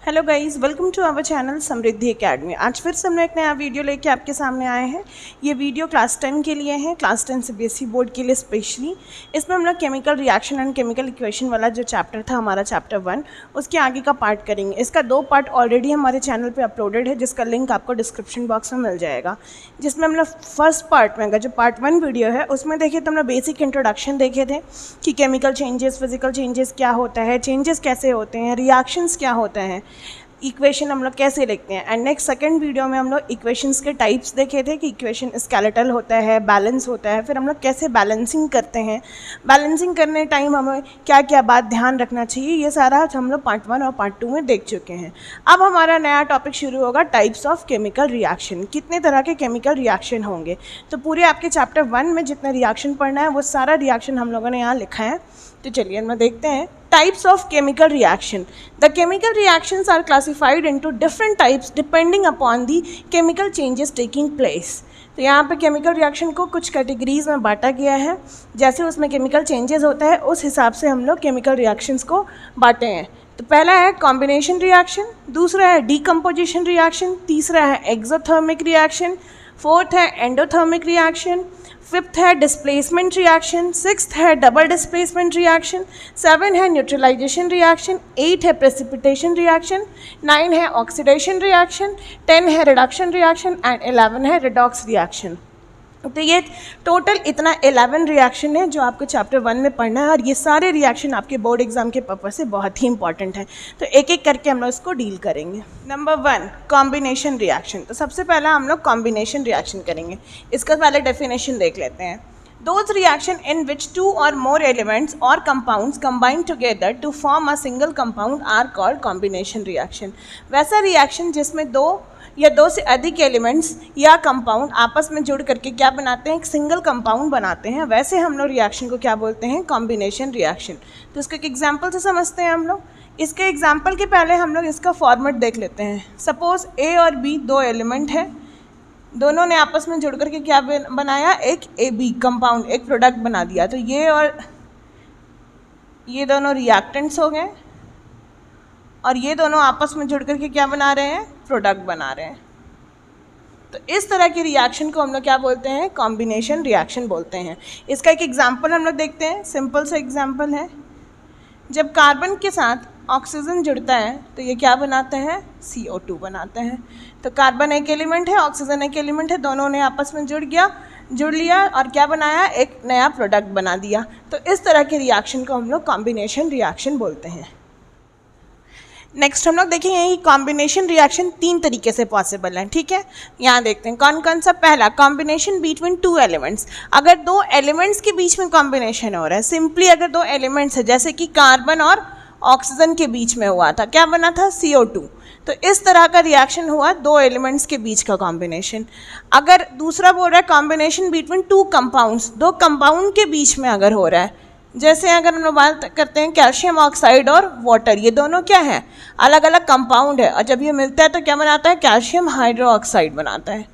Hello guys, welcome to our channel Samriddhi academy. आज फिर से हम एक नया वीडियो लेके आपके सामने आए हैं। ये वीडियो क्लास 10 के लिए है, क्लास 10 सीबीएसई बोर्ड के लिए स्पेशली। इसमें हम लोग chemical reaction and chemical equation वाला जो चैप्टर था हमारा चैप्टर 1, उसके आगे का पार्ट करेंगे। इसका 2 पार्ट ऑलरेडी हमारे चैनल पर अपलोडेड है, जिसका लिंक आपको डिस्क्रिप्शन बॉक्स में मिल जाएगा। जिसमें हम लोग फर्स्ट पार्ट में, अगर जो पार्ट 1 वीडियो है उसमें देखिए तो हम लोग बेसिक इंट्रोडक्शन देखे थे कि केमिकल चेंजेस, फिजिकल चेंजेस क्या होता है, चेंजेस कैसे होते हैं, रिएक्शंस क्या होते हैं, इक्वेशन हम लोग कैसे लिखते हैं। एंड नेक्स्ट सेकंड वीडियो में हम लोग इक्वेशंस के टाइप्स देखे थे कि इक्वेशन स्केलेटल होता है, बैलेंस होता है, फिर हम लोग कैसे बैलेंसिंग करते हैं, बैलेंसिंग करने टाइम हमें क्या क्या बात ध्यान रखना चाहिए, ये सारा हम लोग पार्ट 1 और पार्ट 2 में देख चुके हैं। अब हमारा नया टॉपिक शुरू होगा, टाइप्स ऑफ केमिकल रिएक्शन। कितने तरह के केमिकल रिएक्शन होंगे, तो पूरे आपके चैप्टर 1 में जितने रिएक्शन पढ़ना है वो सारा रिएक्शन हम लोगों ने यहाँ लिखा है। तो चलिए हम देखते हैं types of chemical reaction. The chemical reactions are classified into different types depending upon the chemical changes taking place. तो यहाँ पे केमिकल रिएक्शन को कुछ कैटेगरीज में बांटा गया है, जैसे उसमें केमिकल चेंजेस होता है उस हिसाब से हम लोग केमिकल रिएक्शंस को बांटे हैं। तो पहला है कॉम्बिनेशन रिएक्शन, दूसरा है डीकम्पोजिशन रिएक्शन, तीसरा है एक्सोथर्मिक रिएक्शन, फोर्थ है एंडोथर्मिक रिएक्शन, फिफ्थ है डिस्प्लेसमेंट रिएक्शन, सिक्स्थ है डबल डिस्प्लेसमेंट रिएक्शन, 7 है न्यूट्रलाइजेशन रिएक्शन, 8 है प्रेसिपिटेशन रिएक्शन, 9 है ऑक्सीडेशन रिएक्शन, 10 है रिडक्शन रिएक्शन एंड 11 है रिडॉक्स रिएक्शन। तो ये टोटल इतना 11 रिएक्शन है जो आपको चैप्टर 1 में पढ़ना है, और ये सारे रिएक्शन आपके बोर्ड एग्जाम के पर्पज़ से बहुत ही इंपॉर्टेंट है। तो एक एक करके हम लोग इसको डील करेंगे। Number 1, combination reaction. तो सबसे पहला हम लोग कॉम्बिनेशन रिएक्शन करेंगे। इसका पहले डेफिनेशन देख लेते हैं। Those reaction in which 2 or more elements or compounds combine together to form a single compound are called combination reaction। वैसा रिएक्शन जिसमें 2 या 2 से अधिक एलिमेंट्स या कंपाउंड आपस में जुड़ करके क्या बनाते हैं, एक सिंगल कंपाउंड बनाते हैं, वैसे हम लोग रिएक्शन को क्या बोलते हैं, कॉम्बिनेशन रिएक्शन। तो इसको एक एग्जांपल से समझते हैं हम लोग। इसके एग्जांपल के पहले हम लोग इसका फॉर्मेट देख लेते हैं। सपोज ए और बी 2 एलिमेंट है, दोनों ने आपस में जुड़ करके क्या बनाया, एक ए बी कंपाउंड, एक प्रोडक्ट बना दिया। तो ये और ये दोनों रिएक्टेंट्स हो गए, और ये दोनों आपस में जुड़ करके क्या बना रहे हैं, प्रोडक्ट बना रहे हैं। तो इस तरह की रिएक्शन को हम लोग क्या बोलते हैं, कॉम्बिनेशन रिएक्शन बोलते हैं। इसका एक एग्जाम्पल हम लोग देखते हैं। सिंपल सा एग्जाम्पल है, जब कार्बन के साथ ऑक्सीजन जुड़ता है तो ये क्या बनाते हैं, CO2 बनाते हैं। तो कार्बन एक एलिमेंट है, ऑक्सीजन एक एलिमेंट है, दोनों ने आपस में जुड़ लिया और क्या बनाया, एक नया प्रोडक्ट बना दिया। तो इस तरह के रिएक्शन को हम लोग कॉम्बिनेशन रिएक्शन बोलते हैं। नेक्स्ट हम लोग देखेंगे कि कॉम्बिनेशन रिएक्शन 3 तरीके से पॉसिबल है। ठीक है, यहाँ देखते हैं कौन कौन सा। पहला, कॉम्बिनेशन बिटवीन 2 एलिमेंट्स। अगर 2 एलिमेंट्स के बीच में कॉम्बिनेशन हो रहा है, सिंपली अगर 2 एलिमेंट्स है, जैसे कि कार्बन और ऑक्सीजन के बीच में हुआ था, क्या बना था, CO2। तो इस तरह का रिएक्शन हुआ 2 एलिमेंट्स के बीच का कॉम्बिनेशन। अगर दूसरा बोल रहा है कॉम्बिनेशन बिटवीन 2 कंपाउंड्स, 2 कंपाउंड के बीच में अगर हो रहा है, जैसे अगर हम लोग बात करते हैं कैल्शियम ऑक्साइड और वाटर, ये दोनों क्या है, अलग अलग कंपाउंड है, और जब ये मिलता है तो क्या बनाता है, कैल्शियम हाइड्रो ऑक्साइड बनाता है।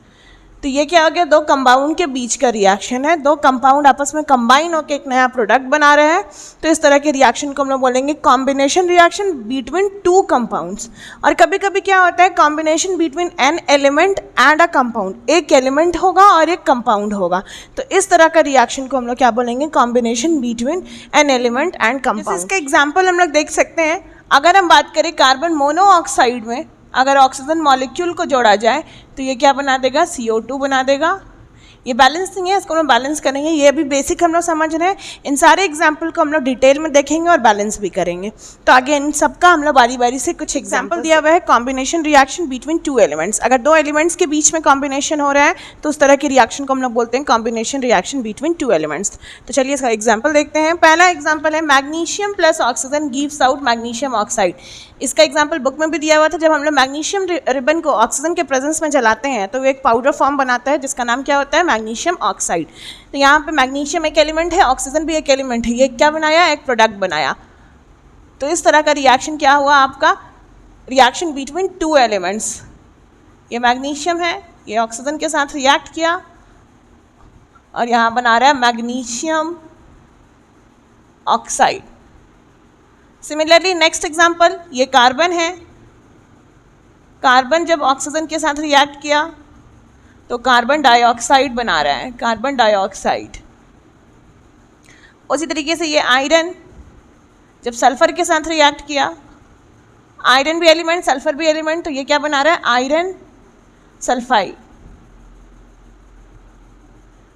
तो ये क्या हो गया, 2 कंपाउंड के बीच का रिएक्शन है, 2 कंपाउंड आपस में कंबाइन होकर एक नया प्रोडक्ट बना रहे हैं। तो इस तरह के रिएक्शन को हम लोग बोलेंगे कॉम्बिनेशन रिएक्शन बिटवीन 2 कंपाउंड्स। और कभी कभी क्या होता है, combination between an element and a compound, एक एलिमेंट होगा और एक कंपाउंड होगा। तो इस तरह का रिएक्शन को हम लोग क्या बोलेंगे, combination between an element and compound. इसका एग्जाम्पल हम लोग देख सकते हैं। अगर हम बात करें कार्बन मोनोऑक्साइड में, अगर ऑक्सीजन मॉलिक्यूल को जोड़ा जाए तो ये क्या बना देगा, CO2 बना देगा। ये बैलेंस नहीं है, इसको हम बैलेंस करेंगे। ये भी बेसिक हम लोग समझ रहे हैं। इन सारे एग्जाम्पल को हम लोग डिटेल में देखेंगे और बैलेंस भी करेंगे। तो आगे इन सबका हम लोग बारी बारी से कुछ एग्जाम्पल दिया हुआ है। कॉम्बिनेशन रिएक्शन बिटवीन 2 एलिमेंट्स, अगर 2 एलिमेंट्स के बीच में कॉम्बिनेशन हो रहा है तो उस तरह के रिएक्शन को हम लोग बोलते हैं कॉम्बिनेशन रिएक्शन बिटवीन 2 एलिमेंट्स। तो चलिए इसका एग्जाम्पल देखते हैं। पहला एग्जाम्पल है magnesium plus oxygen gives out magnesium oxide. इसका एग्जाम्पल बुक में भी दिया हुआ था। जब हम लोग मैग्नीशियम रिबन को ऑक्सीजन के प्रेजेंस में जलाते हैं तो वो एक पाउडर फॉर्म बनाता है जिसका नाम क्या होता है, मैग्नीशियम ऑक्साइड। तो यहाँ पे मैग्नीशियम एक एलिमेंट है, ऑक्सीजन भी एक एलिमेंट है, ये क्या बनाया, एक प्रोडक्ट बनाया। तो इस तरह का रिएक्शन क्या हुआ आपका, रिएक्शन बिटवीन 2 एलिमेंट्स। ये मैग्नीशियम है, ये ऑक्सीजन के साथ रिएक्ट किया और यहाँ बना रहा है magnesium oxide. Similarly next example, ये कार्बन है, कार्बन जब ऑक्सीजन के साथ रिएक्ट किया तो कार्बन डाइऑक्साइड बना रहा है, कार्बन डाइऑक्साइड। उसी तरीके से ये आयरन जब सल्फर के साथ रिएक्ट किया, आयरन भी एलिमेंट सल्फर भी एलिमेंट, तो ये क्या बना रहा है, आयरन सल्फाइड,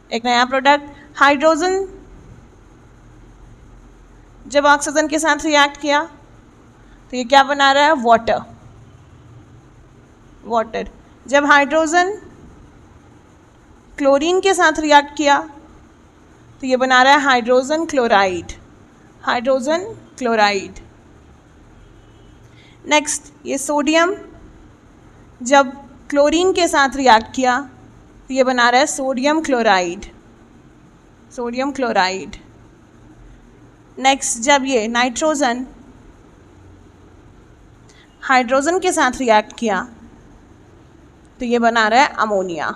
एक नया प्रोडक्ट। हाइड्रोजन जब ऑक्सीजन के साथ रिएक्ट किया तो ये क्या बना रहा है, वाटर, वाटर। जब हाइड्रोजन क्लोरीन के साथ रिएक्ट किया तो ये बना रहा है hydrogen chloride, hydrogen chloride. Next ये सोडियम जब क्लोरीन के साथ रिएक्ट किया तो ये बना रहा है sodium chloride, sodium chloride. Next जब ये नाइट्रोजन हाइड्रोजन के साथ रिएक्ट किया तो ये बना रहा है अमोनिया।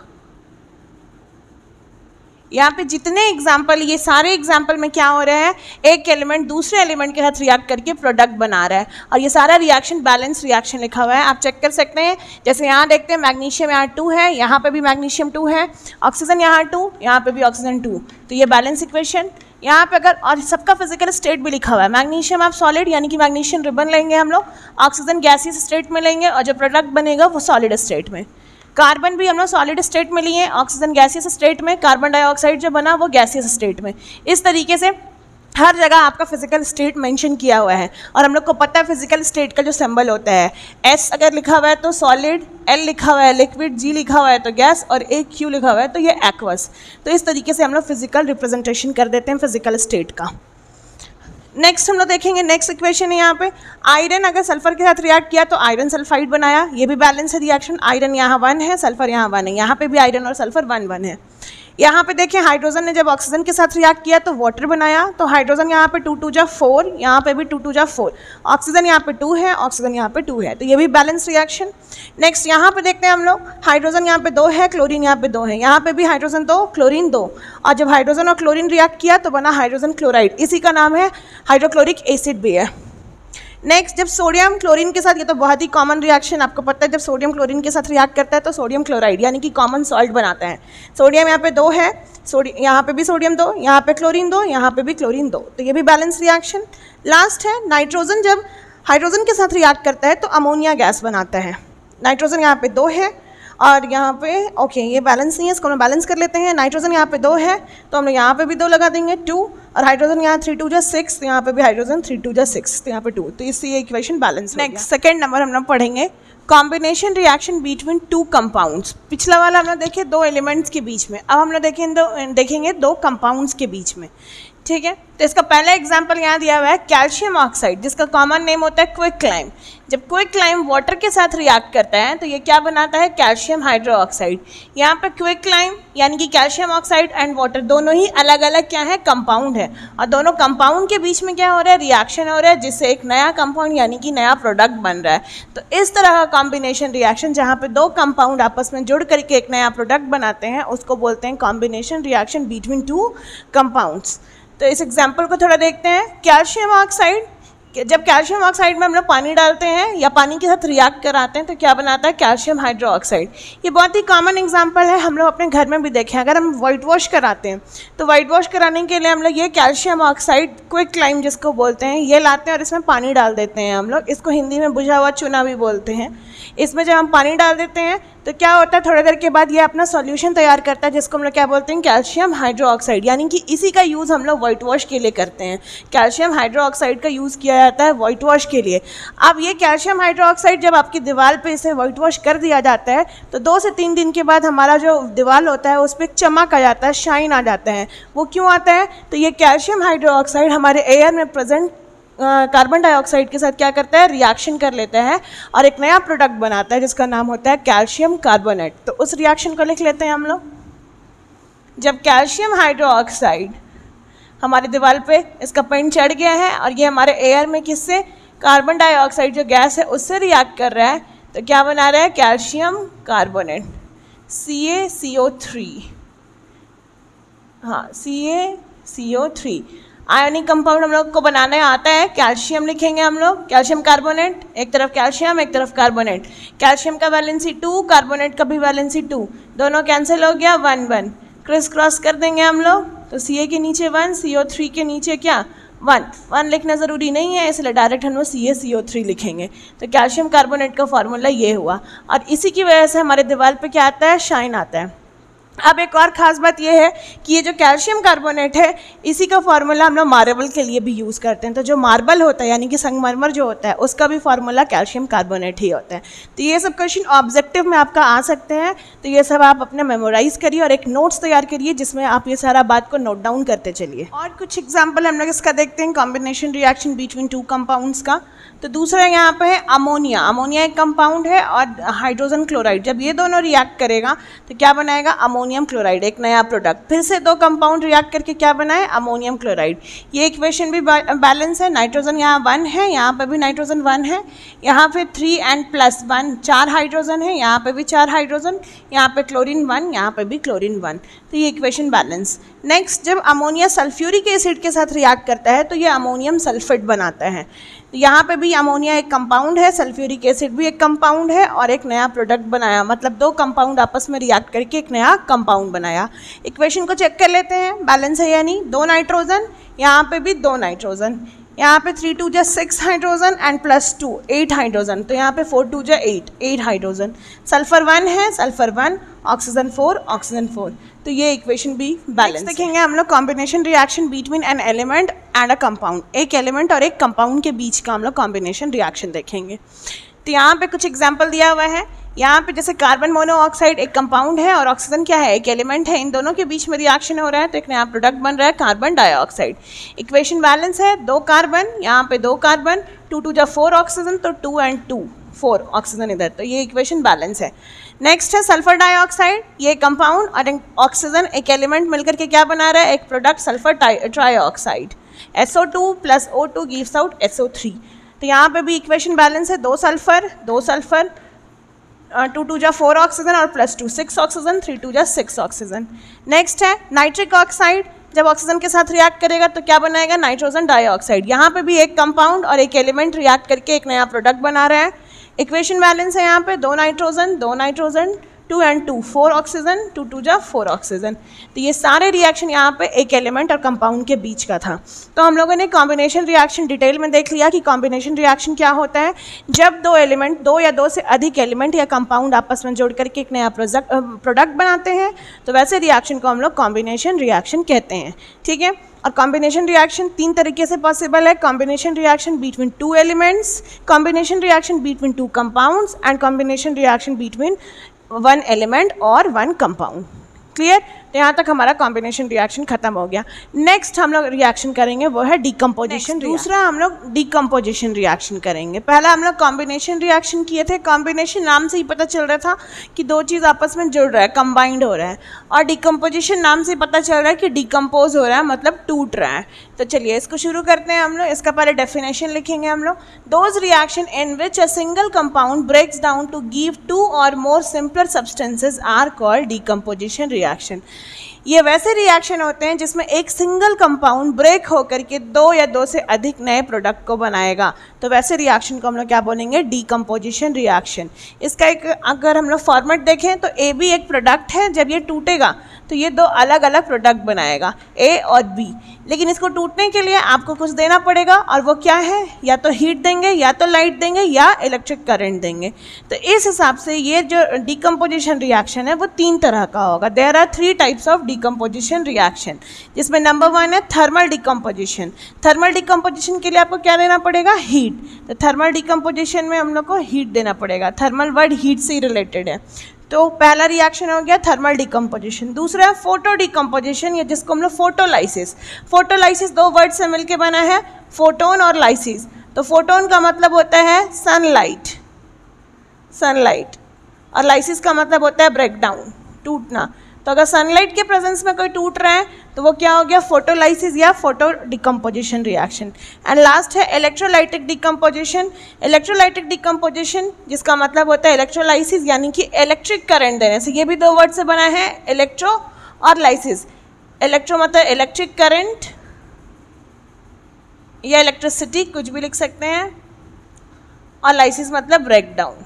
यहाँ पे जितने एग्जाम्पल, ये सारे एग्जाम्पल में क्या हो रहा है, एक एलिमेंट दूसरे एलिमेंट के साथ रिएक्ट करके प्रोडक्ट बना रहा है, और ये सारा रिएक्शन बैलेंस रिएक्शन लिखा हुआ है, आप चेक कर सकते हैं। जैसे यहाँ देखते हैं मैग्नीशियम यहाँ 2 है, यहाँ पे भी मैग्नीशियम 2 है, ऑक्सीजन यहाँ 2, यहाँ पे भी ऑक्सीजन 2, तो ये बैलेंस इक्वेशन। यहाँ पे अगर, और सबका फिजिकल स्टेट भी लिखा हुआ है, मैग्नीशियम आप सॉलिड यानी कि मैग्नीशियम रिबन लेंगे हम लोग, ऑक्सीजन गैसियस स्टेट में लेंगे, और जो प्रोडक्ट बनेगा वो सॉलिड स्टेट में। कार्बन भी हम लोग सॉलिड स्टेट में लिए, ऑक्सीजन गैसियस स्टेट में, कार्बन डाइऑक्साइड जो बना वो गैसियस स्टेट में। इस तरीके से हर जगह आपका फिजिकल स्टेट मेंशन किया हुआ है, और हम लोग को पता है फिजिकल स्टेट का जो सिंबल होता है, एस अगर लिखा हुआ है तो सॉलिड, एल लिखा हुआ है लिक्विड, जी लिखा हुआ है तो गैस, और ए क्यू लिखा हुआ है तो ये एक्वस। तो इस तरीके से हम लोग फिजिकल रिप्रेजेंटेशन कर देते हैं फिजिकल स्टेट का। नेक्स्ट हम लोग देखेंगे, नेक्स्ट इक्वेशन है यहाँ पे, आयरन अगर सल्फर के साथ रिएक्ट किया तो आयरन सल्फाइड बनाया, ये भी बैलेंस है रिएक्शन। आयरन यहाँ 1 है, सल्फर यहाँ 1 है, यहाँ पे भी आयरन और सल्फर 1 1 है। यहाँ पे देखें हाइड्रोजन ने जब ऑक्सीजन के साथ रिएक्ट किया तो वाटर बनाया, तो हाइड्रोजन यहाँ पे 2 2 जा 4, यहाँ पे भी 2 2 जा 4, ऑक्सीजन यहाँ पे 2 है, ऑक्सीजन यहाँ पे 2 है, तो ये भी बैलेंस रिएक्शन। नेक्स्ट यहाँ पे देखते हैं हम लोग, हाइड्रोजन यहाँ पे 2 है, क्लोरीन यहाँ पे 2 है, यहाँ पे भी हाइड्रोजन 2 क्लोरीन 2, और जब हाइड्रोजन और क्लोरीन रिएक्ट किया तो बना हाइड्रोजन क्लोराइड, इसी का नाम है हाइड्रोक्लोरिक एसिड भी है। नेक्स्ट जब सोडियम क्लोरीन के साथ, ये तो बहुत ही कॉमन रिएक्शन आपको पता है, जब सोडियम क्लोरीन के साथ रिएक्ट करता है तो सोडियम क्लोराइड यानी कि कॉमन सॉल्ट बनाता है। सोडियम यहाँ पे 2 है, यहाँ पे भी सोडियम 2, यहाँ पे क्लोरीन 2, यहाँ पे भी क्लोरीन 2, तो ये भी बैलेंस रिएक्शन। लास्ट है नाइट्रोजन जब हाइड्रोजन के साथ रिएक्ट करता है तो अमोनिया गैस बनाता है। नाइट्रोजन यहाँ पे 2 है और यहाँ पे ओके ये बैलेंस नहीं है, इसको हम बैलेंस कर लेते हैं। नाइट्रोजन यहाँ पे 2 है तो हम लोग यहाँ पे भी 2 लगा देंगे 2, और हाइड्रोजन यहाँ 3 2 जा 6, तो यहाँ पे भी हाइड्रोजन 3 2 जा 6, तो यहाँ पे 2, तो इससे ये इक्वेशन बैलेंस हो गया। नेक्स्ट सेकेंड नंबर हम लोग पढ़ेंगे कॉम्बिनेशन रिएक्शन बिटवीन 2 कंपाउंड्स। पिछला वाला हम लोग देखे 2 एलिमेंट्स के बीच में, अब हम लोग देखेंगे 2 कंपाउंड्स के बीच में, ठीक है। तो इसका पहला एग्जांपल यहाँ दिया हुआ है कैल्शियम ऑक्साइड, जिसका कॉमन नेम होता है क्विकलाइम। जब क्विकलाइम वाटर के साथ रिएक्ट करता है तो ये क्या बनाता है, कैल्शियम हाइड्रोक्साइड। यहाँ पे क्विकलाइम यानी कि कैल्शियम ऑक्साइड एंड वाटर दोनों ही अलग अलग क्या है, कंपाउंड है, और दोनों कंपाउंड के बीच में क्या हो रहा है, रिएक्शन हो रहा है, जिससे एक नया कंपाउंड यानी कि नया प्रोडक्ट बन रहा है। तो इस तरह का कॉम्बिनेशन रिएक्शन जहाँ पे 2 कंपाउंड आपस में जुड़ करके एक नया प्रोडक्ट बनाते हैं उसको बोलते हैं कॉम्बिनेशन रिएक्शन बिटवीन 2 कंपाउंड्स। तो इस एग्जाम्पल को थोड़ा देखते हैं। कैल्शियम ऑक्साइड, जब कैल्शियम ऑक्साइड में हम लोग पानी डालते हैं या पानी के साथ रिएक्ट कराते हैं तो क्या बनाता है, कैल्शियम हाइड्रोक्साइड। ये बहुत ही कॉमन एग्जांपल है, हम लोग अपने घर में भी देखें। अगर हम वाइट वॉश कराते हैं तो वाइट वॉश कराने के लिए हम लोग ये कैल्शियम ऑक्साइड क्विकलाइम जिसको बोलते हैं ये लाते हैं और इसमें पानी डाल देते हैं हम लोग। इसको हिंदी में बुझा हुआ चूना भी बोलते हैं। इसमें जब हम पानी डाल देते हैं तो क्या होता है, थोड़ी देर के बाद ये अपना सॉल्यूशन तैयार करता है जिसको हम लोग क्या बोलते हैं, कैल्शियम हाइड्रोक्साइड। यानी कि इसी का यूज़ हम लोग वाइट वॉश के लिए करते हैं। कैल्शियम हाइड्रोक्साइड का यूज़ किया जाता है वाइट वॉश के लिए। अब ये कैल्शियम हाइड्रोक्साइड जब आपकी दीवार पे इसे वाइट वॉश कर दिया जाता है तो 2 से 3 दिन के बाद हमारा जो दीवार होता है उस पर चमक आ जाता है, शाइन आ जाता है। वो क्यों आता है, तो ये कैल्शियम हाइड्रोक्साइड हमारे एयर में प्रेजेंट कार्बन डाइऑक्साइड के साथ क्या करता है, रिएक्शन कर लेता है और एक नया प्रोडक्ट बनाता है जिसका नाम होता है कैल्शियम कार्बोनेट। तो उस रिएक्शन को लिख लेते हैं हम लोग। जब कैल्शियम हाइड्रोक्साइड हमारे दीवार पे इसका पेंट चढ़ गया है और ये हमारे एयर में किससे, कार्बन डाइऑक्साइड जो गैस है उससे रिएक्ट कर रहा है, तो क्या बना रहा है, कैल्शियम कार्बोनेट CaCO3। हाँ CaCO3। आयनिक कंपाउंड हम लोग को बनाने आता है, कैल्शियम लिखेंगे हम लोग, कैल्शियम कार्बोनेट, एक तरफ कैल्शियम एक तरफ कार्बोनेट, कैल्शियम का वैलेंसी 2, कार्बोनेट का भी वैलेंसी 2, दोनों कैंसिल हो गया, 1 1 क्रिस क्रॉस कर देंगे हम लोग, तो Ca के नीचे 1, CO3 के नीचे क्या 1 लिखना ज़रूरी नहीं है, इसलिए डायरेक्ट हम लोग CaCO3 लिखेंगे। तो कैल्शियम कार्बोनेट का फार्मूला ये हुआ, और इसी की वजह से हमारे दीवार पे क्या आता है, शाइन आता है। अब एक और ख़ास बात यह है कि ये जो कैल्शियम कार्बोनेट है, इसी का फार्मूला हम लोग मार्बल के लिए भी यूज़ करते हैं। तो जो मार्बल होता है यानी कि संगमरमर जो होता है, उसका भी फार्मूला कैल्शियम कार्बोनेट ही होता है। तो ये सब क्वेश्चन ऑब्जेक्टिव में आपका आ सकते हैं, तो ये सब आप अपने मेमोराइज़ करिए और एक नोट्स तैयार करिए जिसमें आप ये सारा बात को नोट डाउन करते चलिए। और कुछ एग्जाम्पल हम लोग इसका देखते हैं, कॉम्बिनेशन रिएक्शन बिटवीन 2 कंपाउंड्स का। तो दूसरा यहाँ पे है अमोनिया। अमोनिया एक कंपाउंड है और हाइड्रोजन क्लोराइड, जब ये दोनों रिएक्ट करेगा तो क्या बनाएगा, अमोनियम क्लोराइड, एक नया प्रोडक्ट। फिर से 2 कंपाउंड रिएक्ट करके क्या बनाए, अमोनियम क्लोराइड। ये इक्वेशन भी बैलेंस है, नाइट्रोजन यहाँ 1 है, यहाँ पे भी नाइट्रोजन 1 है, यहाँ पे 3 and + 1 4 हाइड्रोजन है, यहाँ पे भी 4 हाइड्रोजन, यहाँ पे क्लोरीन 1, यहाँ पे भी क्लोरीन 1। तो ये इक्वेशन बैलेंस। नेक्स्ट, जब अमोनिया सल्फ्यूरिक एसिड के साथ रिएक्ट करता है तो ये अमोनियम सल्फेट बनाता है। तो यहाँ पे भी अमोनिया एक कंपाउंड है, सल्फ्यूरिक एसिड भी एक कंपाउंड है, और एक नया प्रोडक्ट बनाया, मतलब 2 कंपाउंड आपस में रिएक्ट करके एक नया कंपाउंड बनाया। इक्वेशन को चेक कर लेते हैं, बैलेंस है यानी 2 नाइट्रोजन, यहाँ पे भी 2 नाइट्रोजन, यहाँ पे 3 2 6 हाइड्रोजन एंड +2 8 हाइड्रोजन, तो यहाँ पे 4 2 8 हाइड्रोजन। सल्फर 1 है, सल्फर 1, ऑक्सीजन 4, ऑक्सीजन 4। तो ये इक्वेशन भी बैलेंस देखेंगे हम लोग, combination reaction between an element and a compound. एक एलिमेंट और एक कंपाउंड के बीच का हम लोग कॉम्बिनेशन रिएक्शन देखेंगे। तो यहाँ पे कुछ एग्जाम्पल दिया हुआ है। यहाँ पे जैसे कार्बन मोनोऑक्साइड एक कंपाउंड है और ऑक्सीजन क्या है, एक एलिमेंट है, इन दोनों के बीच में रिएक्शन हो रहा है तो एक नया प्रोडक्ट बन रहा है, कार्बन डाइऑक्साइड। इक्वेशन बैलेंस है, 2 कार्बन, यहाँ पे 2 कार्बन, 2 2 4 ऑक्सीजन, तो 2 and 2 4 ऑक्सीजन इधर, तो ये इक्वेशन बैलेंस है। नेक्स्ट है सल्फर डाइऑक्साइड, ये कंपाउंड और ऑक्सीजन एक एलिमेंट मिलकर के क्या बना रहा है, एक product sulphur trioxide. SO2 + O2 gives out SO3। तो यहाँ पे भी इक्वेशन बैलेंस है, 2 सल्फर 2 सल्फर, 2 2 4 ऑक्सीजन और +2 6 ऑक्सीजन, 3 2 6 ऑक्सीजन। नेक्स्ट है नाइट्रिक ऑक्साइड, जब ऑक्सीजन के साथ रिएक्ट करेगा तो क्या बनाएगा, नाइट्रोजन डाइऑक्साइड। यहाँ पे भी एक कंपाउंड और एक एलिमेंट रिएक्ट करके एक नया प्रोडक्ट बना रहा है। इक्वेशन बैलेंस है यहाँ पे 2 नाइट्रोजन 2 and 2 4 ऑक्सीजन, 2 2 4 ऑक्सीजन। तो ये सारे रिएक्शन यहाँ पे एक एलिमेंट और कंपाउंड के बीच का था। तो हम लोगों ने कॉम्बिनेशन रिएक्शन डिटेल में देख लिया कि कॉम्बिनेशन रिएक्शन क्या होता है, जब 2 एलिमेंट, 2 या 2 से अधिक एलिमेंट या कंपाउंड आपस में जोड़ करके एक नया प्रोडक्ट बनाते हैं, तो वैसे रिएक्शन को हम लोग कॉम्बिनेशन रिएक्शन कहते हैं। ठीक है, और कॉम्बिनेशन रिएक्शन 3 तरीके से पॉसिबल है, combination reaction between 2 elements, combination reaction between 2 compounds and combination reaction between 1 element और 1 कंपाउंड। क्लियर? तो यहाँ तक हमारा कॉम्बिनेशन रिएक्शन खत्म हो गया। नेक्स्ट हम लोग रिएक्शन करेंगे वो है डिकम्पोजिशन। दूसरा हम लोग डिकम्पोजिशन रिएक्शन करेंगे। पहला हम लोग कॉम्बिनेशन रिएक्शन किए थे, कॉम्बिनेशन नाम से ही पता चल रहा था कि 2 चीज़ आपस में जुड़ रहा है, कंबाइंड हो रहा है, और डिकम्पोजिशन नाम से पता चल रहा है कि डिकम्पोज हो रहा है, मतलब टूट रहा है। तो चलिए इसको शुरू करते हैं हम लोग। इसका पहले डेफिनेशन लिखेंगे हम लोग, those reaction in which a single compound breaks down to give 2 or more simpler substances are called decomposition reaction. ये वैसे रिएक्शन होते हैं जिसमें एक सिंगल कंपाउंड ब्रेक होकर के 2 या 2 से अधिक नए प्रोडक्ट को बनाएगा, तो वैसे रिएक्शन को हम लोग क्या बोलेंगे, डिकम्पोजिशन रिएक्शन। इसका एक अगर हम लोग फॉर्मेट देखें तो ए बी एक प्रोडक्ट है, जब ये टूटेगा तो ये 2 अलग अलग प्रोडक्ट बनाएगा, ए और बी। लेकिन इसको टूटने के लिए आपको कुछ देना पड़ेगा, और वो क्या है, या तो हीट देंगे, या तो लाइट देंगे, या इलेक्ट्रिक करंट देंगे। तो इस हिसाब से ये जो डिकम्पोजिशन रिएक्शन है वो 3 तरह का होगा। There are 3 types of decomposition reaction, जिसमें नंबर 1 है थर्मल डिकम्पोजिशन। थर्मल डिकम्पोजिशन के लिए आपको क्या देना पड़ेगा, हीट। तो थर्मल डिकम्पोजिशन में हम लोग को हीट देना पड़ेगा, थर्मल वर्ड हीट से ही रिलेटेड है। तो पहला रिएक्शन हो गया थर्मल डिकम्पोजिशन। दूसरा है फोटो डिकम्पोजिशन, या जिसको हम लोग फोटोलाइसिस। फोटोलाइसिस 2 वर्ड से मिलके बना है, फोटोन और लाइसिस। तो फोटोन का मतलब होता है सनलाइट, सनलाइट, और लाइसिस का मतलब होता है ब्रेकडाउन, टूटना। तो अगर सनलाइट के प्रेजेंस में कोई टूट रहा है तो वो क्या हो गया, फोटोलाइसिस या photo decomposition reaction. And last है इलेक्ट्रोलाइटिक डिकम्पोजिशन। इलेक्ट्रोलाइटिक डिकम्पोजिशन जिसका मतलब होता है इलेक्ट्रोलाइसिस, यानी कि इलेक्ट्रिक करंट देने से। ये भी 2 वर्ड से बना है, इलेक्ट्रो और लाइसिस। इलेक्ट्रो मतलब इलेक्ट्रिक करंट, या इलेक्ट्रिसिटी, कुछ भी लिख सकते हैं, और लाइसिस मतलब ब्रेक डाउन।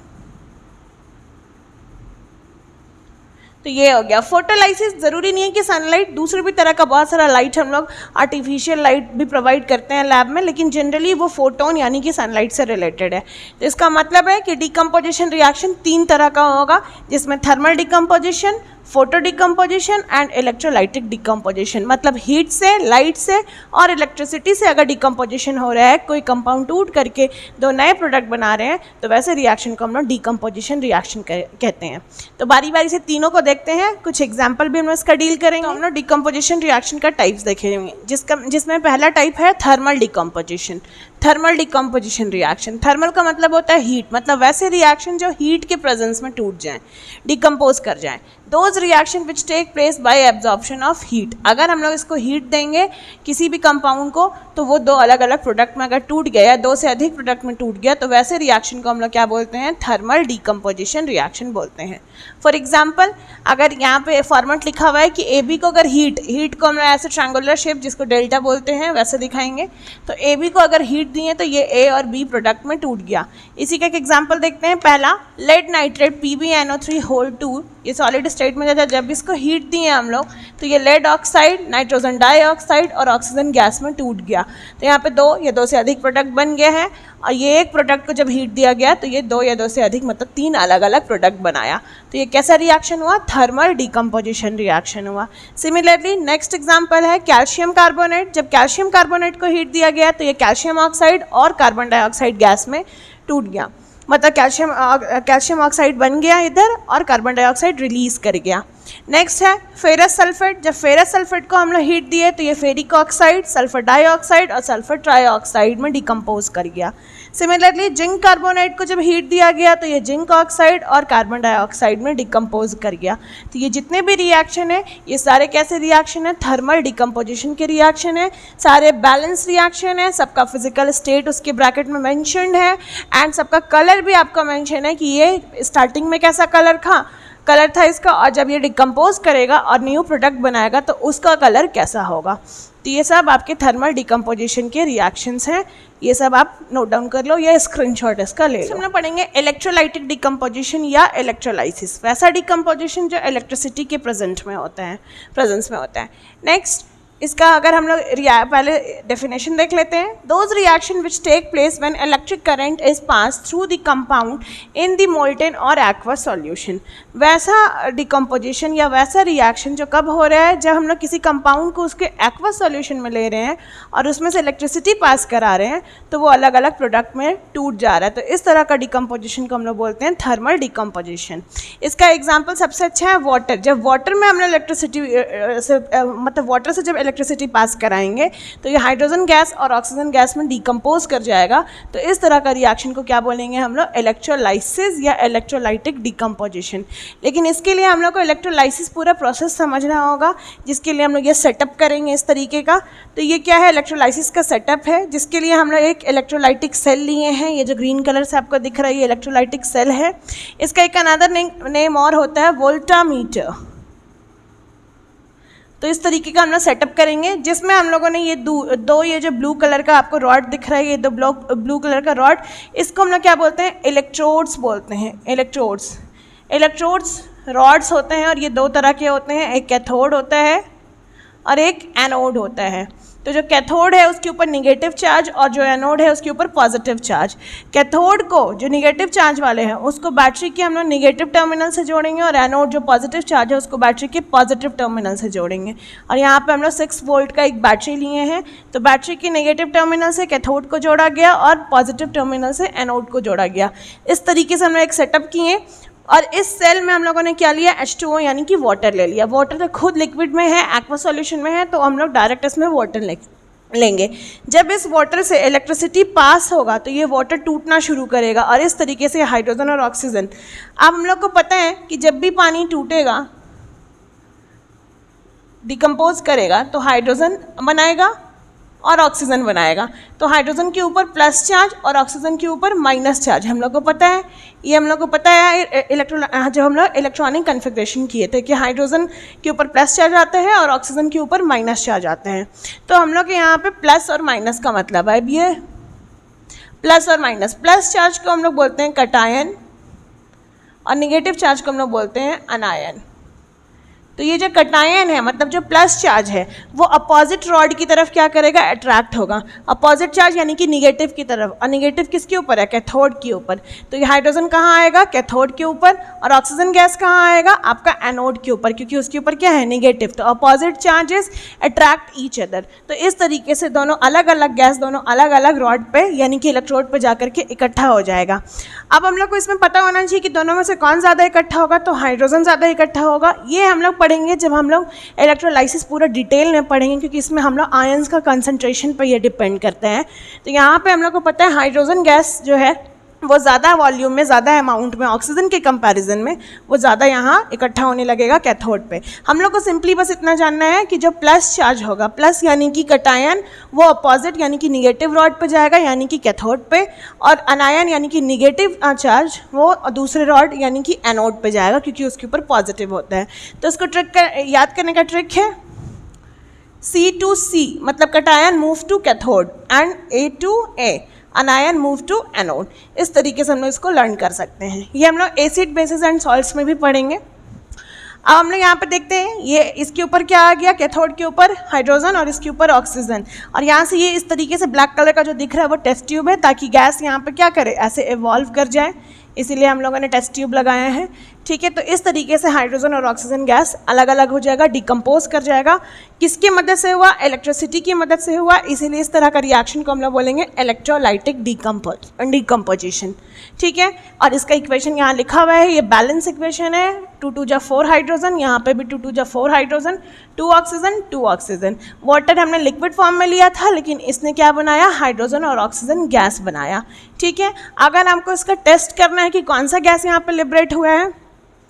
तो ये हो गया। फोटोलाइसिस ज़रूरी नहीं है कि सनलाइट, दूसरे भी तरह का बहुत सारा लाइट हम लोग आर्टिफिशियल लाइट भी प्रोवाइड करते हैं लैब में, लेकिन जनरली वो फोटोन यानी कि सनलाइट से रिलेटेड है। तो इसका मतलब है कि डिकम्पोजिशन रिएक्शन 3 तरह का होगा, जिसमें thermal decomposition, photo decomposition and electrolytic decomposition, मतलब हीट से, लाइट से और इलेक्ट्रिसिटी से अगर डिकम्पोजिशन हो रहा है, कोई कंपाउंड टूट करके 2 नए प्रोडक्ट बना रहे हैं, तो वैसे रिएक्शन को हम लोग डिकम्पोजिशन रिएक्शन कहते हैं। तो बारी बारी से तीनों को देखते हैं, कुछ एग्जाम्पल भी हम लोग इसका डील करेंगे। हम लोग डिकम्पोजिशन रिएक्शन का टाइप्स देखेंगे, जिसमें पहला टाइप है thermal decomposition. Thermal decomposition reaction, thermal का मतलब होता है हीट, मतलब वैसे रिएक्शन जो हीट के प्रेजेंस में टूट जाएं, डिकम्पोज कर जाएं। Those reaction which take place by absorption of heat, अगर हम लोग इसको हीट देंगे किसी भी कंपाउंड को, तो वो 2 अलग अलग प्रोडक्ट में अगर टूट गया या 2 से अधिक प्रोडक्ट में टूट गया, तो वैसे रिएक्शन को हम लोग क्या बोलते हैं, थर्मल डिकम्पोजिशन रिएक्शन बोलते हैं। फॉर एग्जाम्पल, अगर यहाँ पे फॉर्मेट लिखा हुआ है कि ए बी को अगर हीट को हम लोग ऐसे ट्रायंगुलर शेप जिसको डेल्टा बोलते हैं वैसे दिखाएंगे, तो ए बी को अगर हीट दिए तो ये ए और बी प्रोडक्ट में टूट गया। इसी का एक एग्जाम्पल देखते हैं। पहला, लेड नाइट्रेट PbNO3(2), ये सॉलिड स्टेट में जाता है। जब इसको हीट दिए हम लोग तो ये लेड ऑक्साइड, नाइट्रोजन डाइऑक्साइड और ऑक्सीजन गैस में टूट गया। तो यहाँ पे 2 या 2 से अधिक प्रोडक्ट बन गए हैं, और ये एक प्रोडक्ट को जब हीट दिया गया तो ये 2 या 2 से अधिक मतलब 3 अलग अलग प्रोडक्ट बनाया। तो ये कैसा रिएक्शन हुआ, थर्मल डिकम्पोजिशन रिएक्शन हुआ। सिमिलरली नेक्स्ट एग्जांपल है कैल्शियम कार्बोनेट। जब कैल्शियम कार्बोनेट को हीट दिया गया तो ये कैल्शियम ऑक्साइड और कार्बन डाइऑक्साइड गैस में टूट गया, मतलब कैल्शियम ऑक्साइड बन गया इधर और कार्बन डाइऑक्साइड रिलीज कर गया। नेक्स्ट है फेरस सल्फेट। जब फेरस सल्फेट को हम लोग हीट दिए तो ये फेरिक ऑक्साइड, सल्फर डाइऑक्साइड और सल्फर ट्राइऑक्साइड में डिकम्पोज कर गया। सिमिलरली जिंक कार्बोनेट को जब हीट दिया गया तो ये जिंक ऑक्साइड और कार्बन डाइऑक्साइड में डिकम्पोज कर गया। तो ये जितने भी रिएक्शन है ये सारे कैसे रिएक्शन है, थर्मल डिकम्पोजिशन के रिएक्शन है, सारे बैलेंस रिएक्शन है, सबका फिजिकल स्टेट उसके ब्रैकेट में मेंशन्ड है, एंड सबका कलर भी आपका मेंशन है कि ये स्टार्टिंग में कैसा कलर था इसका, और जब ये डिकम्पोज करेगा और न्यू प्रोडक्ट बनाएगा तो उसका कलर कैसा होगा। तो ये सब आपके थर्मल डिकम्पोजिशन के रिएक्शंस हैं, ये सब आप नोट डाउन कर लो या स्क्रीनशॉट इसका ले लो। हम लोग पढ़ेंगे इलेक्ट्रोलाइटिक डिकम्पोजिशन या इलेक्ट्रोलाइसिस, वैसा डिकम्पोजिशन जो इलेक्ट्रिसिटी के प्रेजेंस में होता है। नेक्स्ट, इसका अगर हम लोग पहले डेफिनेशन देख लेते हैं। Those reaction which take place when electric current is pass through the compound in the molten और एक्वस सॉल्यूशन, वैसा डिकम्पोजिशन या वैसा रिएक्शन जो कब हो रहा है, जब हम लोग किसी कंपाउंड को उसके एक्वस सॉल्यूशन में ले रहे हैं और उसमें से इलेक्ट्रिसिटी पास करा रहे हैं तो वो अलग अलग प्रोडक्ट में टूट जा रहा है। तो इस तरह का डिकम्पोजिशन को हम लोग बोलते हैं थर्मल डिकम्पोजिशन। इसका एग्जाम्पल सबसे अच्छा है वाटर। जब वाटर में हम लोग इलेक्ट्रिसिटी मतलब वाटर से जब इलेक्ट्रिसिटी पास कराएंगे तो ये हाइड्रोजन गैस और ऑक्सीजन गैस में डिकम्पोज कर जाएगा। तो इस तरह का रिएक्शन को क्या बोलेंगे हम लोग, इलेक्ट्रोलाइसिस या इलेक्ट्रोलाइटिक डिकम्पोजिशन। लेकिन इसके लिए हम लोग को इलेक्ट्रोलाइसिस पूरा प्रोसेस समझना होगा, जिसके लिए हम लोग ये सेटअप करेंगे इस तरीके का। तो ये क्या है, इलेक्ट्रोलाइसिस का सेटअप है, जिसके लिए हम लोग एक इलेक्ट्रोलाइटिक सेल लिए हैं। ये जो ग्रीन कलर से आपको दिख रहा है ये इलेक्ट्रोलाइटिक सेल है। इसका एक अनदर नेम और होता है वोल्टामीटर। तो इस तरीके का हम लोग सेटअप करेंगे, जिसमें हम लोगों ने ये दो ये जो ब्लू कलर का आपको रॉड दिख रहा है, ये 2 ब्लू कलर का रॉड, इसको हम लोग क्या बोलते हैं, इलेक्ट्रोड्स बोलते हैं। इलेक्ट्रोड्स रॉड्स होते हैं और ये 2 तरह के होते हैं, एक कैथोड होता है और एक एनोड होता है। तो जो कैथोड है उसके ऊपर निगेटिव चार्ज और जो एनोड है उसके ऊपर पॉजिटिव चार्ज। कैथोड को जो निगेटिव चार्ज वाले हैं उसको बैटरी के हम लोग निगेटिव टर्मिनल से जोड़ेंगे और एनोड जो पॉजिटिव चार्ज है उसको बैटरी के पॉजिटिव टर्मिनल से जोड़ेंगे। और यहाँ पे हम लोग 6 वोल्ट का एक बैटरी लिए हैं, तो बैटरी के नेगेटिव टर्मिनल से कैथोड को जोड़ा गया और पॉजिटिव टर्मिनल से एनोड को जोड़ा गया। इस तरीके से हम लोग एक सेटअप किए और इस सेल में हम लोगों ने क्या लिया, H2O यानी कि वाटर ले लिया। वाटर तो खुद लिक्विड में है, एक्वस सॉल्यूशन में है, तो हम लोग डायरेक्ट इसमें वाटर लेंगे। जब इस वाटर से इलेक्ट्रिसिटी पास होगा तो ये वाटर टूटना शुरू करेगा और इस तरीके से हाइड्रोजन और ऑक्सीजन। अब हम लोग को पता है कि जब भी पानी टूटेगा, डिकम्पोज करेगा तो हाइड्रोजन बनाएगा और ऑक्सीजन बनाएगा। तो हाइड्रोजन के ऊपर प्लस चार्ज और ऑक्सीजन के ऊपर माइनस चार्ज हम लोग को पता है। ये हम लोग को पता है जब हम लोग इलेक्ट्रॉनिक कन्फिग्रेशन किए थे कि हाइड्रोजन के ऊपर प्लस चार्ज आते हैं और ऑक्सीजन के ऊपर माइनस चार्ज आते हैं। तो हम लोग के यहाँ पे प्लस और माइनस का मतलब है, अब ये प्लस और माइनस, प्लस चार्ज को हम लोग बोलते हैं कटायन और निगेटिव चार्ज को हम लोग बोलते हैं अनायन। तो ये जो कटायन है मतलब जो प्लस चार्ज है वो अपोजिट रॉड की तरफ क्या करेगा, अट्रैक्ट होगा, अपोजिट चार्ज यानी कि निगेटिव की तरफ। और निगेटिव किसके ऊपर है, कैथोड के ऊपर। तो ये हाइड्रोजन कहाँ आएगा, कैथोड के ऊपर, और ऑक्सीजन गैस कहाँ आएगा, आपका एनोड के ऊपर, क्योंकि उसके ऊपर क्या है, निगेटिव। तो opposite charges attract each other. तो इस तरीके से दोनों अलग अलग गैस दोनों अलग अलग रॉड पे यानी कि इलेक्ट्रोड पे जाकर के इकट्ठा हो जाएगा। अब हम लोग को इसमें पता होना चाहिए कि दोनों में से कौन ज़्यादा इकट्ठा होगा, तो हाइड्रोजन ज़्यादा इकट्ठा होगा। ये हम लोग पढ़ेंगे जब हम लोग इलेक्ट्रोलाइसिस पूरा डिटेल में पढ़ेंगे, क्योंकि इसमें हम लोग आयंस का कंसंट्रेशन पर ये डिपेंड करते हैं। तो यहाँ पे हम लोग को पता है हाइड्रोजन गैस जो है वो ज़्यादा वॉल्यूम में, ज़्यादा अमाउंट में ऑक्सीजन के कंपैरिजन में वो ज़्यादा यहाँ इकट्ठा होने लगेगा कैथोड पे। हम लोग को सिंपली बस इतना जानना है कि जो प्लस चार्ज होगा, प्लस यानी कि कटायन, वो अपोजिट यानी कि निगेटिव रॉड पे जाएगा यानी कि कैथोड पे, और अनायन यानी कि निगेटिव चार्ज वो दूसरे रॉड यानी कि एनोड पे जाएगा, क्योंकि उसके ऊपर पॉजिटिव होता है। तो इसको याद करने का ट्रिक है C to C, मतलब cation move to cathode and A to A, anion move to anode. इस तरीके से हम लोग इसको लर्न कर सकते हैं। ये हम लोग एसिड बेसिस एंड सॉल्ट्स में भी पढ़ेंगे। अब हम लोग यहाँ पे देखते हैं, ये इसके ऊपर क्या आ गया, कैथोड के ऊपर हाइड्रोजन और इसके ऊपर ऑक्सीजन, और यहाँ से ये इस तरीके से ब्लैक कलर का जो दिख रहा है वो टेस्ट ट्यूब है, ताकि गैस यहाँ पे क्या करे, ऐसे इवॉल्व कर जाए, इसीलिए हम लोगों ने टेस्ट ट्यूब लगाए हैं। ठीक है, तो इस तरीके से हाइड्रोजन और ऑक्सीजन गैस अलग अलग हो जाएगा, डिकम्पोज कर जाएगा। किसकी मदद से हुआ, इलेक्ट्रिसिटी की मदद से हुआ, इसीलिए इस तरह का रिएक्शन को हम लोग बोलेंगे इलेक्ट्रोलाइटिक डिकम्पोजिशन। ठीक है, और इसका इक्वेशन यहाँ लिखा हुआ है, ये बैलेंस इक्वेशन है, 2 2 जा 4 हाइड्रोजन, यहाँ पे भी 2 2 जा 4 हाइड्रोजन, 2 ऑक्सीजन 2 ऑक्सीजन। वाटर हमने लिक्विड फॉर्म में लिया था, लेकिन इसने क्या बनाया, हाइड्रोजन और ऑक्सीजन गैस बनाया। ठीक है, अगर हमको इसका टेस्ट करना है कि कौन सा गैस यहाँ पे लिबरेट हुआ है,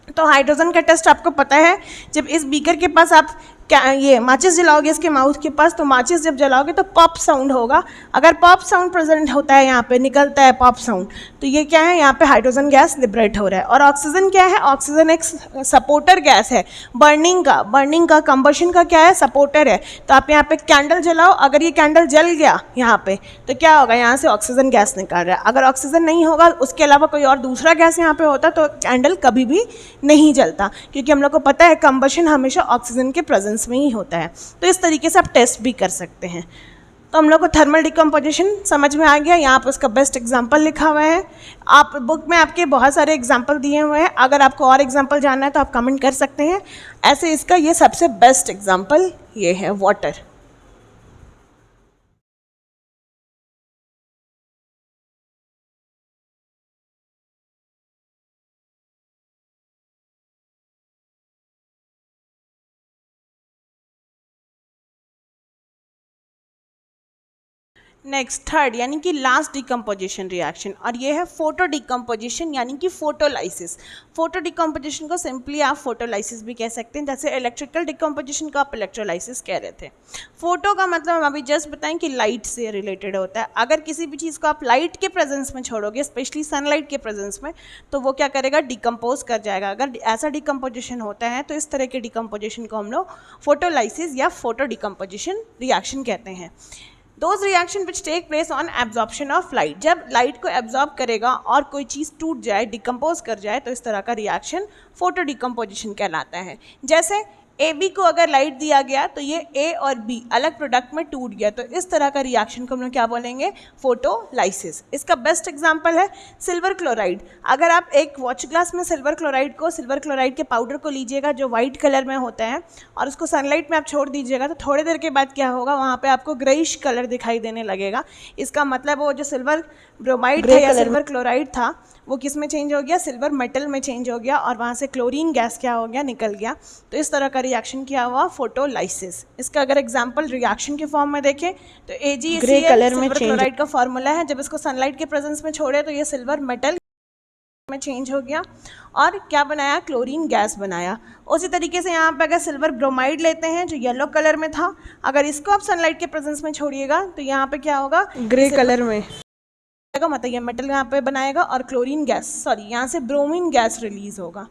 तो हाइड्रोजन का टेस्ट आपको पता है, जब इस बीकर के पास आप क्या ये माचिस जलाओगे इसके माउथ के पास, तो माचिस जब जलाओगे तो पॉप साउंड होगा। अगर पॉप साउंड प्रेजेंट होता है, यहाँ पे निकलता है पॉप साउंड, तो ये क्या है, यहाँ पे हाइड्रोजन गैस लिबरेट हो रहा है। और ऑक्सीजन क्या है, ऑक्सीजन एक सपोर्टर गैस है, बर्निंग का कंबशन का क्या है, सपोर्टर है। तो आप यहाँ पे कैंडल जलाओ, अगर ये कैंडल जल गया यहाँ पे, तो क्या होगा, यहाँ से ऑक्सीजन गैस निकल रहा है। अगर ऑक्सीजन नहीं होगा, उसके अलावा कोई और दूसरा गैस यहाँ पे होता, तो कैंडल कभी भी नहीं जलता, क्योंकि हम लोग को पता है कंबशन हमेशा ऑक्सीजन के प्रेजेंस में ही होता है। तो इस तरीके से आप टेस्ट भी कर सकते हैं। तो हम लोग को थर्मल डिकम्पोजिशन समझ में आ गया। यहाँ पर उसका बेस्ट एग्जांपल लिखा हुआ है। आप बुक में आपके बहुत सारे एग्जांपल दिए हुए हैं, अगर आपको और एग्जांपल जानना है तो आप कमेंट कर सकते हैं। ऐसे इसका ये सबसे बेस्ट एग्जांपल ये है, वाटर। नेक्स्ट थर्ड यानी कि लास्ट डिकम्पोजिशन रिएक्शन, और ये है फोटो डिकम्पोजिशन यानी कि फोटोलाइसिस। फोटो डिकम्पोजिशन को सिंपली आप फोटोलाइसिस भी कह सकते हैं, जैसे इलेक्ट्रिकल डिकम्पोजिशन को आप इलेक्ट्रोलाइसिस कह रहे थे। फोटो का मतलब हम अभी जस्ट बताएं कि लाइट से रिलेटेड होता है। अगर किसी भी चीज़ को आप लाइट के प्रेजेंस में छोड़ोगे, स्पेशली सनलाइट के प्रेजेंस में, तो वो क्या करेगा, डिकम्पोज कर जाएगा। अगर ऐसा डिकम्पोजिशन होता है तो इस तरह के डिकम्पोजिशन को हम लोग फोटोलाइसिस या फोटो डिकम्पोजिशन रिएक्शन कहते हैं। Those reaction which take place on absorption of light, जब लाइट को एब्जॉर्ब करेगा और कोई चीज़ टूट जाए, डिकम्पोज कर जाए, तो इस तरह का रिएक्शन फोटो डिकम्पोजिशन कहलाता है। जैसे ए बी को अगर लाइट दिया गया तो ये ए और बी अलग प्रोडक्ट में टूट गया, तो इस तरह का रिएक्शन को हम लोग क्या बोलेंगे, फोटोलाइसिस। इसका बेस्ट एग्जांपल है सिल्वर क्लोराइड। अगर आप एक वॉच ग्लास में सिल्वर क्लोराइड के पाउडर को लीजिएगा जो वाइट कलर में होता है, और उसको सनलाइट में आप छोड़ दीजिएगा, तो थोड़ी देर के बाद क्या होगा, वहाँ पे आपको ग्रेइश कलर दिखाई देने लगेगा। इसका मतलब वो जो सिल्वर ब्रोमाइड था या सिल्वर क्लोराइड था, वो किस में चेंज हो गया, सिल्वर मेटल में चेंज हो गया, और वहाँ से क्लोरीन गैस क्या हो गया, निकल गया। तो इस तरह का रिएक्शन क्या हुआ, फोटोलाइसिस। इसका अगर एग्जांपल रिएक्शन के फॉर्म में देखें तो AgCl सिल्वर क्लोराइड का फॉर्मूला है। जब इसको सनलाइट के प्रेजेंस में छोड़े तो ये सिल्वर मेटल में चेंज हो गया और क्या बनाया, क्लोरीन गैस बनाया। उसी तरीके से यहाँ पे अगर सिल्वर ब्रोमाइड लेते हैं जो येलो कलर में था, अगर इसको आप सनलाइट के प्रेजेंस में छोड़िएगा तो यहाँ पे क्या होगा, ग्रे कलर में, मतलब ये मेटल यहाँ पे बनाएगा और क्लोरीन गैस, सॉरी यहाँ से ब्रोमीन गैस रिलीज होगा,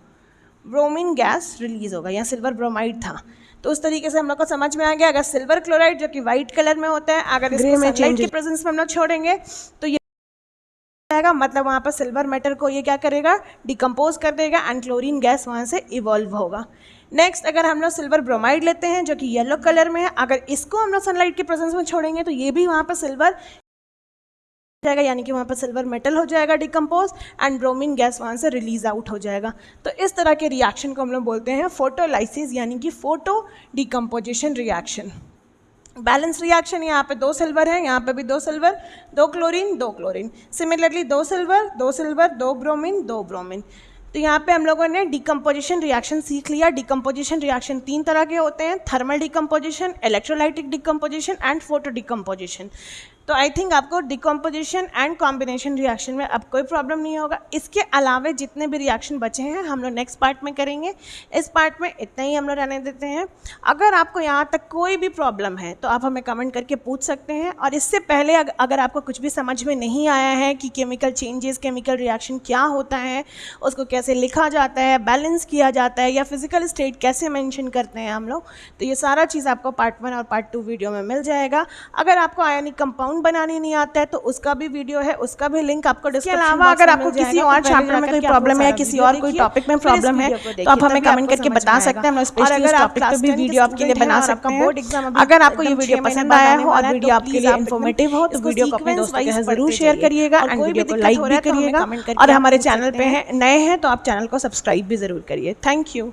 ब्रोमीन गैस रिलीज होगा। यहाँ सिल्वर ब्रोमाइड था, तो उस तरीके से हम लोग को समझ में आ गया। अगर सिल्वर क्लोराइड जो कि वाइट कलर में होता है, अगर इसको सनलाइट के प्रेजेंस में हम लोग छोड़ेंगे तो ये आएगा, मतलब वहाँ पर सिल्वर मेटल को ये क्या करेगा, डिकम्पोज कर देगा एंड क्लोरीन गैस वहाँ से इवॉल्व होगा। नेक्स्ट अगर हम लोग सिल्वर ब्रोमाइड लेते हैं जो कि येलो कलर में है, अगर इसको हम लोग सनलाइट के प्रेजेंस में छोड़ेंगे तो ये भी वहाँ पर सिल्वर जाएगा, यानी कि वहाँ पर सिल्वर मेटल हो जाएगा डिकम्पोज एंड ब्रोमीन गैस वहाँ से रिलीज आउट हो जाएगा। तो इस तरह के रिएक्शन को हम लोग बोलते हैं फोटोलाइसिस, यानी कि photo decomposition reaction. Balance reaction, यहाँ पे 2 सिल्वर है, यहाँ पे भी 2 silver, 2 chlorine 2 chlorine, similarly 2 silver 2 silver 2 bromine 2 bromine. तो यहाँ पे हम लोगों ने डिकम्पोजिशन रिएक्शन सीख लिया। डिकम्पोजिशन रिएक्शन 3 तरह के होते हैं, thermal decomposition, electrolytic decomposition and photo decomposition. तो आई थिंक आपको डिकम्पोजिशन एंड कॉम्बिनेशन रिएक्शन में अब कोई प्रॉब्लम नहीं होगा। इसके अलावा जितने भी रिएक्शन बचे हैं हम लोग नेक्स्ट पार्ट में करेंगे। इस पार्ट में इतना ही हम लोग रहने देते हैं। अगर आपको यहाँ तक कोई भी प्रॉब्लम है तो आप हमें कमेंट करके पूछ सकते हैं, और इससे पहले अगर आपको कुछ भी समझ में नहीं आया है कि केमिकल चेंजेस, केमिकल रिएक्शन क्या होता है, उसको कैसे लिखा जाता है, बैलेंस किया जाता है, या फिजिकल स्टेट कैसे मेंशन करते हैं हम लोग, तो ये सारा चीज़ आपको पार्ट 1 और पार्ट 2 वीडियो में मिल जाएगा। अगर आपको आयनिक कंपाउंड बनाने नहीं आता है तो उसका भी वीडियो है, उसका भी लिंक आपको डिस्क्रिप्शन बॉक्स में मिल जाएगा। अगर आपको किसी और चैप्टर में कोई प्रॉब्लम है या किसी और कोई टॉपिक में प्रॉब्लम है तो आप हमें कमेंट करके बता सकते हैं, हम स्पेशली इस टॉपिक पे भी वीडियो आपके लिए बना सकते हैं। अगर आपको ये वीडियो पसंद आया हो और वीडियो आपके लिए इन्फॉर्मेटिव हो तो वीडियो को अपने दोस्तों के साथ जरूर शेयर करिएगा एंड वीडियो को लाइक भी करिएगा, और हमारे चैनल पे नए हैं तो आप चैनल को सब्सक्राइब भी जरूर करिए। Thank you.